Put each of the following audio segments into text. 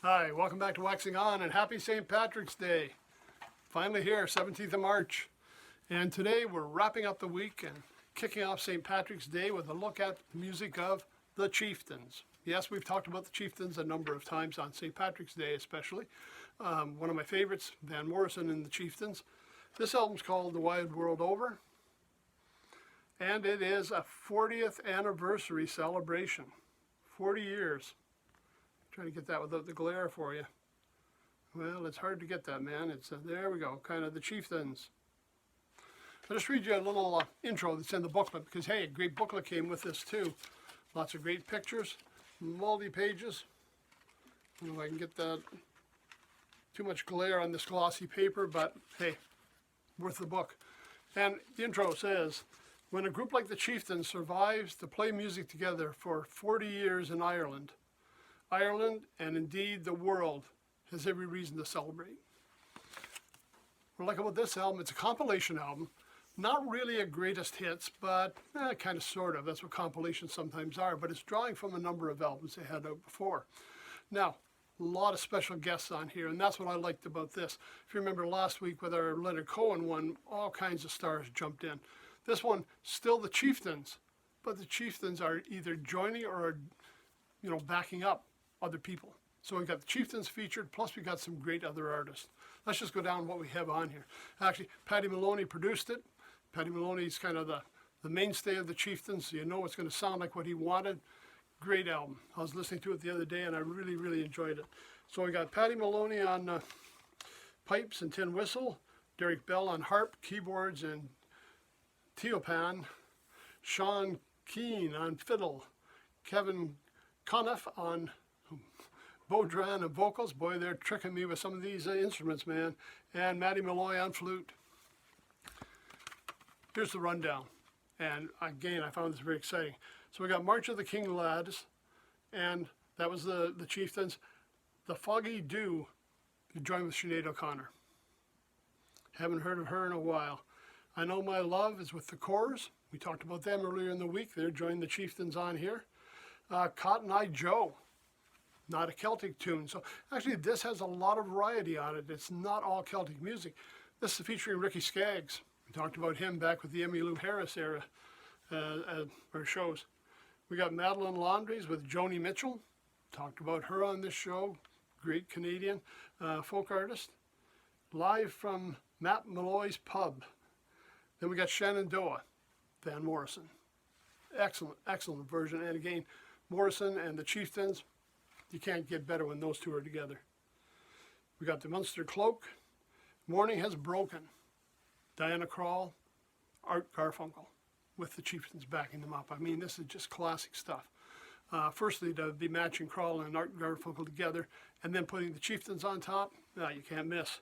Hi, welcome back to Waxing On and happy St. Patrick's Day. Finally here, 17th of March. And today we're wrapping up the week and kicking off St. Patrick's Day with a look at the music of the Chieftains. Yes, we've talked about the Chieftains a number of times on St. Patrick's Day especially. One of my favorites, Van Morrison and the Chieftains. This album's called The Wide World Over. And it is a 40th anniversary celebration. 40 years. Trying to get that without the glare for you. Well, it's hard to get that, man. It's there we go, kind of the Chieftains. I'll just read you a little intro that's in the booklet because, hey, a great booklet came with this too. Lots of great pictures, multi-pages. I don't know if I can get that too much glare on this glossy paper, but hey, worth the book. And the intro says, when a group like the Chieftains survives to play music together for 40 years in Ireland, and indeed the world has every reason to celebrate. What I like about this album, it's a compilation album. Not really a greatest hits, but kind of sort of. That's what compilations sometimes are, but it's drawing from a number of albums they had out before. Now, a lot of special guests on here, and that's what I liked about this. If you remember last week with our Leonard Cohen one, all kinds of stars jumped in. This one, still the Chieftains, but the Chieftains are either joining or, backing up other people. So we've got the Chieftains featured, plus we got some great other artists. Let's just go down what we have on here. Actually, Paddy Maloney produced it. Paddy Maloney's kind of the mainstay of the Chieftains, so you know it's going to sound like what he wanted. Great album. I was listening to it the other day and I really, really enjoyed it. So we got Paddy Maloney on pipes and tin whistle, Derek Bell on harp, keyboards, and tiopan, Sean Keane on fiddle, Kevin Conniff on Bodran and vocals. Boy, they're tricking me with some of these instruments, man. And Matty Malloy on flute. Here's the rundown. And again, I found this very exciting. So we got March of the King Lads, and that was the Chieftains. The Foggy Dew, who joined with Sinead O'Connor. Haven't heard of her in a while. I Know My Love is with the Corrs. We talked about them earlier in the week. They're joining the Chieftains on here. Cotton Eye Joe. Not a Celtic tune. So actually this has a lot of variety on it. It's not all Celtic music. This is featuring Ricky Skaggs. We talked about him back with the Emmylou Harris era or shows. We got Madeline Laundries with Joni Mitchell. Talked about her on this show. Great Canadian folk artist. Live from Matt Malloy's Pub. Then we got Shenandoah, Van Morrison. Excellent, excellent version. And again, Morrison and the Chieftains, you can't get better when those two are together. We got the Munster Cloak, Morning Has Broken, Diana Krall, Art Garfunkel, with the Chieftains backing them up. I mean, this is just classic stuff. Firstly, to be matching Krall and Art Garfunkel together, and then putting the Chieftains on top, you can't miss.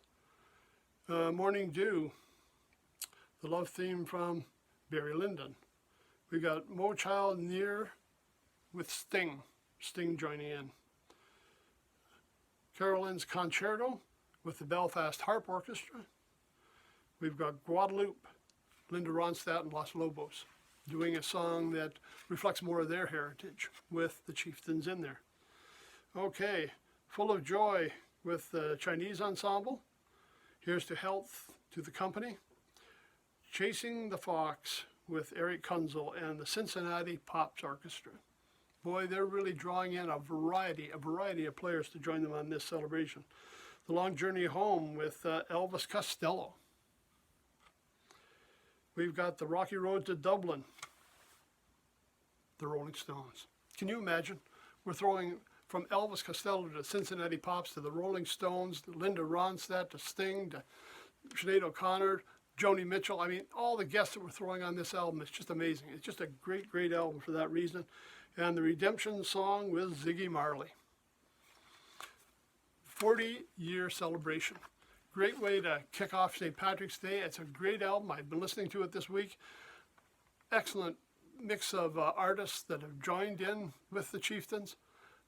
Morning Dew, the love theme from Barry Lyndon. We got Mo Child Near with Sting joining in. Carolyn's Concerto with the Belfast Harp Orchestra. We've got Guadalupe, Linda Ronstadt and Los Lobos, doing a song that reflects more of their heritage with the Chieftains in there. Okay, Full of Joy with the Chinese Ensemble. Here's to Health to the Company. Chasing the Fox with Eric Kunzel and the Cincinnati Pops Orchestra. Boy, they're really drawing in a variety of players to join them on this celebration. The Long Journey Home with Elvis Costello. We've got the Rocky Road to Dublin, the Rolling Stones. Can you imagine? We're throwing from Elvis Costello to Cincinnati Pops to the Rolling Stones, to Linda Ronstadt, to Sting, to Sinead O'Connor, Joni Mitchell. I mean, all the guests that we're throwing on this album, it's just amazing. It's just a great, great album for that reason. And the Redemption Song with Ziggy Marley. 40-year celebration. Great way to kick off St. Patrick's Day. It's a great album. I've been listening to it this week. Excellent mix of artists that have joined in with the Chieftains.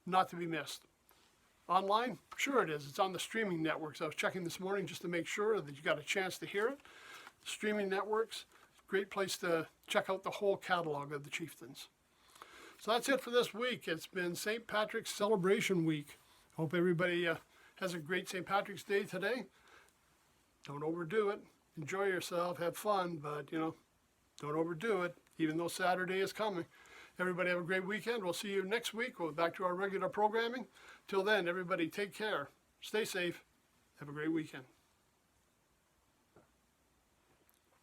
Not to be missed. Online? Sure it is. It's on the streaming networks. I was checking this morning just to make sure that you got a chance to hear it. Streaming networks, great place to check out the whole catalog of the Chieftains. So that's it for this week. It's been St. Patrick's Celebration Week. Hope everybody has a great St. Patrick's Day today. Don't overdo it. Enjoy yourself, have fun, but don't overdo it, even though Saturday is coming. Everybody have a great weekend. We'll see you next week. We'll be back to our regular programming. Till then, everybody take care. Stay safe. Have a great weekend.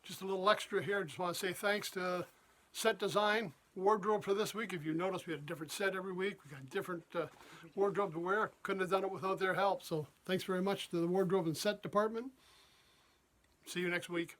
Just a little extra here. Just want to say thanks to Set Design Wardrobe for this week. If you notice, we had a different set every week. We got different wardrobe to wear. Couldn't have done it without their help. So thanks very much to the Wardrobe and Set Department. See you next week.